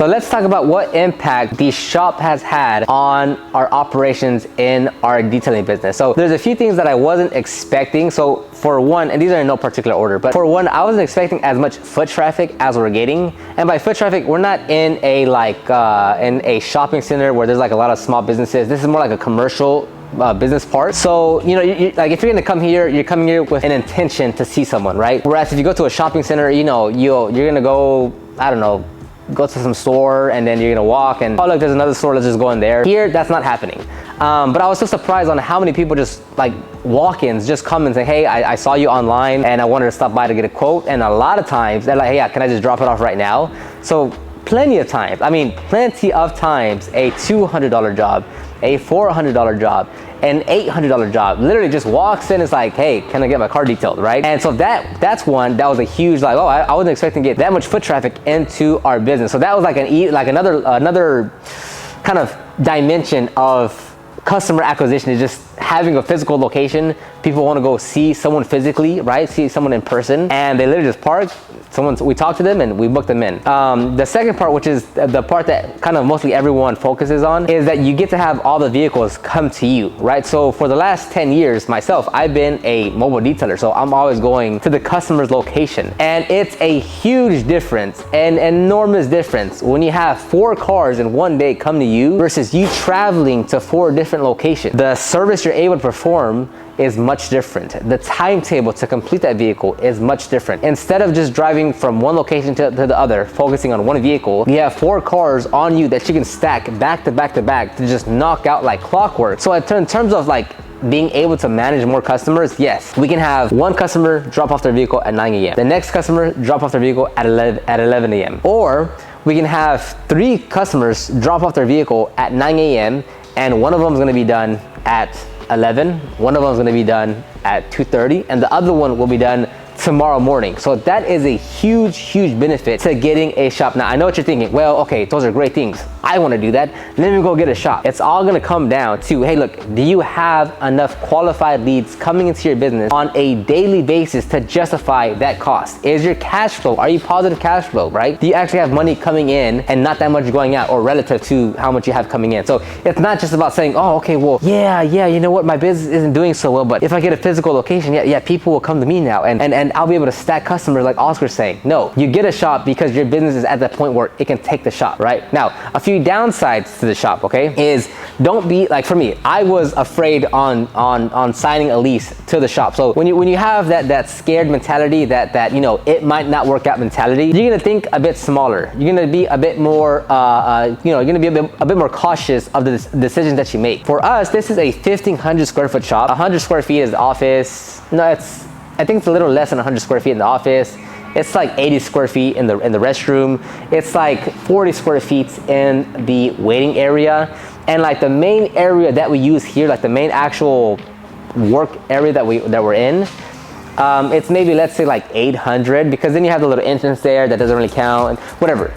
So let's talk about what impact the shop has had on our operations in our detailing business. So there's a few things that I wasn't expecting. So for one, and these are in no particular order, but for one, I wasn't expecting as much foot traffic as we're getting. And by foot traffic, we're not in a in a shopping center where there's like a lot of small businesses. This is more like a commercial business part. So like if you're gonna come here, you're coming here with an intention to see someone, right? Whereas if you go to a shopping center, you're gonna go, I don't know, go to some store and then you're gonna walk and, oh look, there's another store, let's just go in there. Here, that's not happening. But I was so surprised on how many people just like walk-ins just come and say, hey, I saw you online and I wanted to stop by to get a quote. And a lot of times they're like, hey, can I just drop it off right now? So plenty of times, a $200 job, a $400 job, an $800 job literally just walks in and is like, hey, can I get my car detailed, right? And so that's one that was a huge, like, oh, I wasn't expecting to get that much foot traffic into our business. So that was like another kind of dimension of customer acquisition, is just having a physical location. People want to go see someone physically, right? See someone in person, and they literally just park. We talk to them and we book them in. The second part, which is the part that kind of mostly everyone focuses on, is that you get to have all the vehicles come to you, right? So for the last 10 years myself, I've been a mobile detailer. So I'm always going to the customer's location. And it's a huge difference, an enormous difference, when you have 4 cars in one day come to you versus you traveling to 4 different locations. The service you're able to perform is much different. The timetable to complete that vehicle is much different. Instead of just driving from one location to the other, focusing on one vehicle, you have 4 cars on you that you can stack back to back to back to just knock out like clockwork. So in terms of like being able to manage more customers, yes, we can have one customer drop off their vehicle at 9 a.m. The next customer drop off their vehicle at 11 a.m. Or we can have 3 customers drop off their vehicle at 9 a.m. and one of them is gonna be done at 11, one of them is going to be done at 2:30, and the other one will be done tomorrow morning. So that is a huge benefit to getting a shop. Now I know what you're thinking, well, okay, those are great things, I want to do that, let me go get a shop. It's all going to come down to, hey look, do you have enough qualified leads coming into your business on a daily basis to justify that cost? Is your cash flow, are you positive cash flow, right? Do you actually have money coming in and not that much going out, or relative to how much you have coming in? So it's not just about saying, oh okay, well yeah, you know what, my business isn't doing so well, but if I get a physical location, yeah, people will come to me now and I'll be able to stack customers like Oscar's saying. No, you get a shop because your business is at that point where it can take the shop, right? Now, a few downsides to the shop, okay, is don't be like, for me, I was afraid on signing a lease to the shop. So when you have that scared mentality, that it might not work out mentality, you're gonna think a bit smaller. You're gonna be a bit more you're gonna be a bit more cautious of the decisions that you make. For us, this is a 1,500 square foot shop. 100 square feet is the office. No, I think it's a little less than 100 square feet in the office. It's like 80 square feet in the restroom. It's like 40 square feet in the waiting area. And like the main area that we use here, like the main actual work area that we're in, it's maybe, let's say like 800, because then you have the little entrance there that doesn't really count and whatever.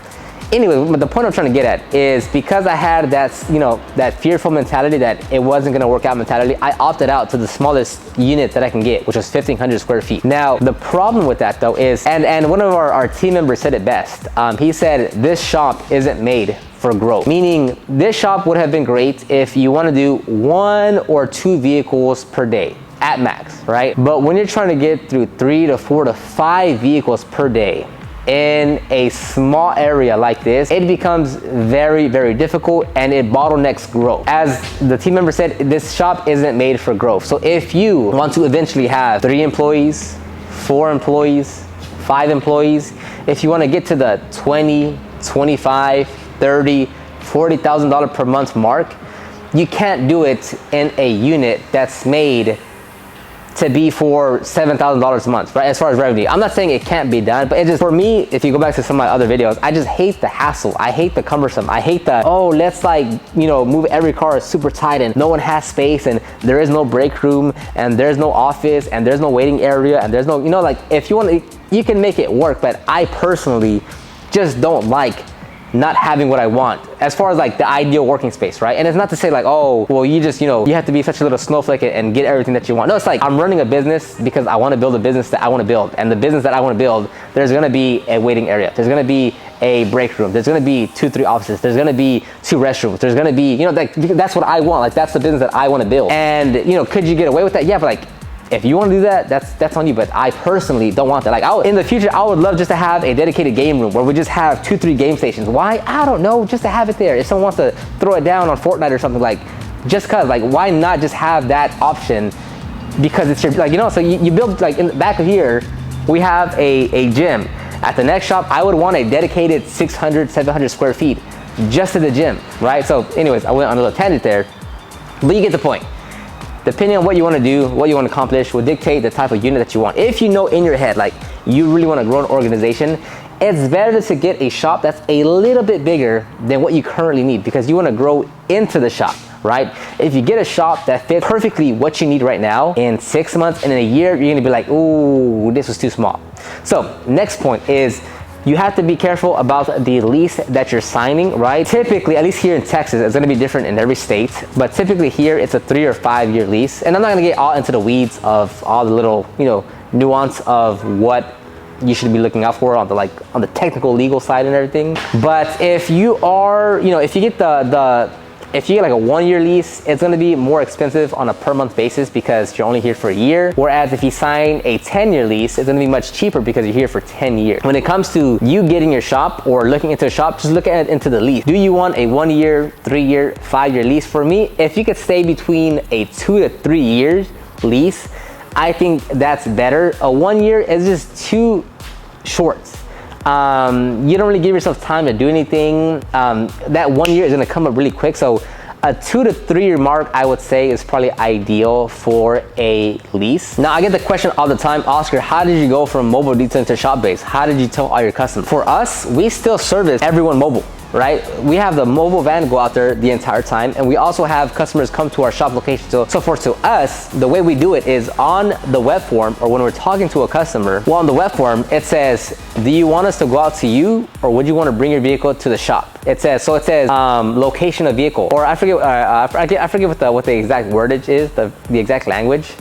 Anyway, but the point I'm trying to get at is, because I had that fearful mentality that it wasn't gonna work out mentality, I opted out to the smallest unit that I can get, which was 1,500 square feet. Now, the problem with that though is, and one of our team members said it best. He said, this shop isn't made for growth. Meaning, this shop would have been great if you wanna do 1 or 2 vehicles per day at max, right? But when you're trying to get through 3 to 4 to 5 vehicles per day in a small area like this, it becomes very difficult, and it bottlenecks growth. As the team member said, this shop isn't made for growth. So if you want to eventually have 3 employees, 4 employees, 5 employees, if you want to get to the 20, 25, 30, $40,000 per month mark, you can't do it in a unit that's made to be for $7,000 a month, right? As far as revenue, I'm not saying it can't be done, but it just, for me, if you go back to some of my other videos, I just hate the hassle. I hate the cumbersome. I hate the, oh, let's move every car super tight and no one has space and there is no break room and there's no office and there's no waiting area and there's no, like, if you want to, you can make it work, but I personally just don't like not having what I want as far as like the ideal working space, right? And it's not to say like, oh, well, you just, you have to be such a little snowflake and get everything that you want. No, it's like, I'm running a business because I want to build a business that I want to build. And the business that I want to build, there's going to be a waiting area. There's going to be a break room. There's gonna be 2-3 offices. There's gonna be 2 restrooms. There's gonna be, you know, like, that's what I want. Like, that's the business that I want to build. And, you know, could you get away with that? Yeah, but like, if you want to do that, that's on you. But I personally don't want that. Like, in the future, I would love just to have a dedicated game room where we just have 2-3 game stations. Why? I don't know. Just to have it there. If someone wants to throw it down on Fortnite or something, like, just cause, like, why not just have that option? Because it's your, like, you know, so you build, like, in the back of here, we have a gym. At the next shop, I would want a dedicated 600, 700 square feet just to the gym, right? So anyways, I went on a little tangent there, but you get the point. Depending on what you want to do, what you want to accomplish, will dictate the type of unit that you want. If you know in your head, like, you really want to grow an organization, it's better to get a shop that's a little bit bigger than what you currently need, because you want to grow into the shop, right? If you get a shop that fits perfectly what you need right now, in 6 months and in a year, you're gonna be like, ooh, this was too small. So next point is, you have to be careful about the lease that you're signing, right? Typically, at least here in Texas, it's gonna be different in every state, but typically here, it's a 3 or 5 year lease. And I'm not gonna get all into the weeds of all the little, you know, nuance of what you should be looking out for on the, like, on the technical legal side and everything. But if you are, you know, if you get if you get like a 1 year lease, it's gonna be more expensive on a per month basis because you're only here for a year. Whereas if you sign a 10-year lease, it's gonna be much cheaper because you're here for 10 years. When it comes to you getting your shop or looking into a shop, just look at it into the lease. Do you want a 1 year, 3 year, 5 year lease? For me, if you could stay between a 2 to 3 years lease, I think that's better. A 1 year is just too short. You don't really give yourself time to do anything. That 1 year is gonna come up really quick. So a 2 to 3 year mark, I would say, is probably ideal for a lease. Now, I get the question all the time, Oscar, how did you go from mobile detailing to shop base? How did you tell all your customers? For us, we still service everyone mobile, right? We have the mobile van go out there the entire time, and we also have customers come to our shop location. So for to us, the way we do it is on the web form, or when we're talking to a customer, well, on the web form, it says, do you want us to go out to you, or would you want to bring your vehicle to the shop? It says location of vehicle, or I forget what the exact wordage is, the exact language,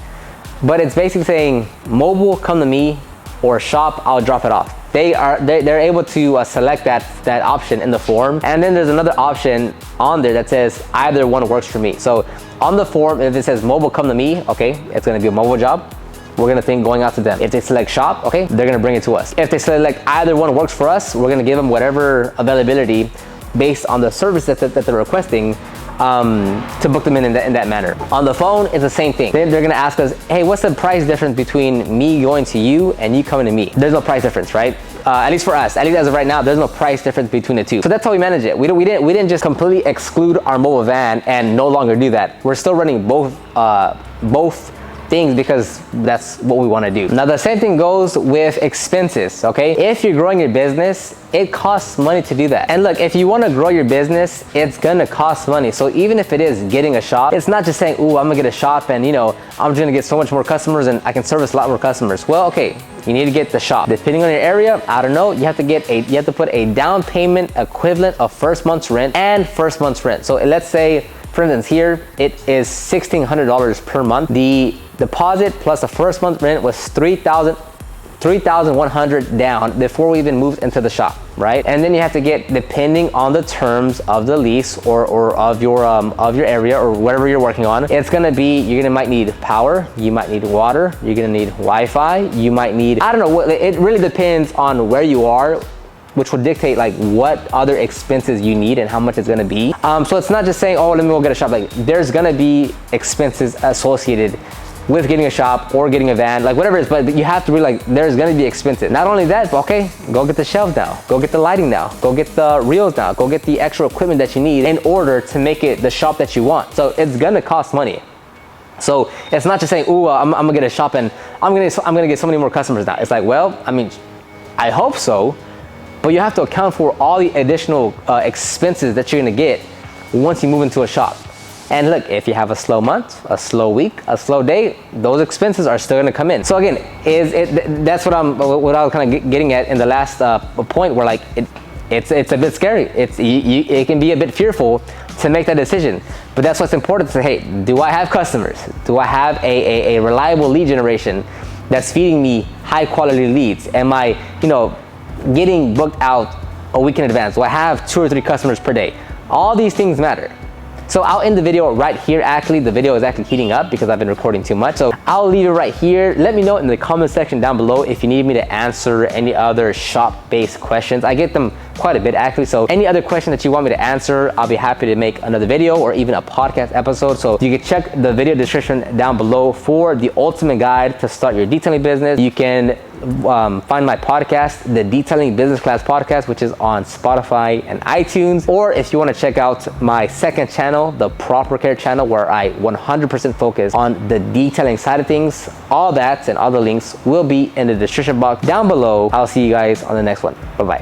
but it's basically saying mobile, come to me, or shop, I'll drop it off. They're able to select that option in the form. And then there's another option on there that says either one works for me. So on the form, if it says mobile, come to me, okay, it's gonna be a mobile job. We're gonna think going out to them. If they select shop, okay, they're gonna bring it to us. If they select either one works for us, we're gonna give them whatever availability based on the service that they're requesting, to book them in that manner. On the phone, it's the same thing. Then they're gonna ask us, hey, what's the price difference between me going to you and you coming to me? There's no price difference, right? At least for us, at least as of right now, there's no price difference between the two. So that's how we manage it. We didn't just completely exclude our mobile van and no longer do that. We're still running both things because that's what we want to do. Now, the same thing goes with expenses, okay? If you're growing your business, it costs money to do that. And look, if you want to grow your business, it's gonna cost money. So even if it is getting a shop, it's not just saying, ooh, I'm gonna get a shop and, you know, I'm just gonna get so much more customers and I can service a lot more customers. Well, okay, you need to get the shop. Depending on your area, I don't know, you have to put a down payment equivalent of first month's rent and first month's rent. So let's say, for instance, here it is $1,600 per month. The deposit plus the first month rent was $3,100 down before we even moved into the shop, right? And then you have to get, depending on the terms of the lease or of your area or whatever you're working on, it's gonna be, might need power, you might need water, you're gonna need Wi-Fi, you might need, I don't know, it really depends on where you are, which will dictate like what other expenses you need and how much it's gonna be. So it's not just saying, oh, let me go get a shop. Like, there's gonna be expenses associated with getting a shop or getting a van, like whatever it is, but you have to really, like, there's gonna be expenses. Not only that, but okay, go get the shelves now, go get the lighting now, go get the reels now, go get the extra equipment that you need in order to make it the shop that you want. So it's gonna cost money. So it's not just saying, ooh, I'm gonna get a shop and I'm gonna get so many more customers now. It's like, well, I mean, I hope so, but you have to account for all the additional expenses that you're gonna get once you move into a shop. And look, if you have a slow month, a slow week, a slow day, those expenses are still gonna come in. So again, that's what I was kind of getting at in the last point, where like it's a bit scary. It can be a bit fearful to make that decision. But that's what's important to say, hey, do I have customers? Do I have a reliable lead generation that's feeding me high quality leads? Am I, getting booked out a week in advance? Do I have 2 or 3 customers per day? All these things matter. So I'll end the video right here. Actually, the video is actually heating up because I've been recording too much. So I'll leave it right here. Let me know in the comment section down below if you need me to answer any other shop-based questions. I get them quite a bit actually. So any other question that you want me to answer, I'll be happy to make another video or even a podcast episode. So you can check the video description down below for the ultimate guide to start your detailing business. You can find my podcast, the Detailing Business Class Podcast, which is on Spotify and iTunes. Or if you want to check out my second channel, the Proper Care channel, where I 100% focus on the detailing side of things. All that and all the links will be in the description box down below. I'll see you guys on the next one. Bye-bye.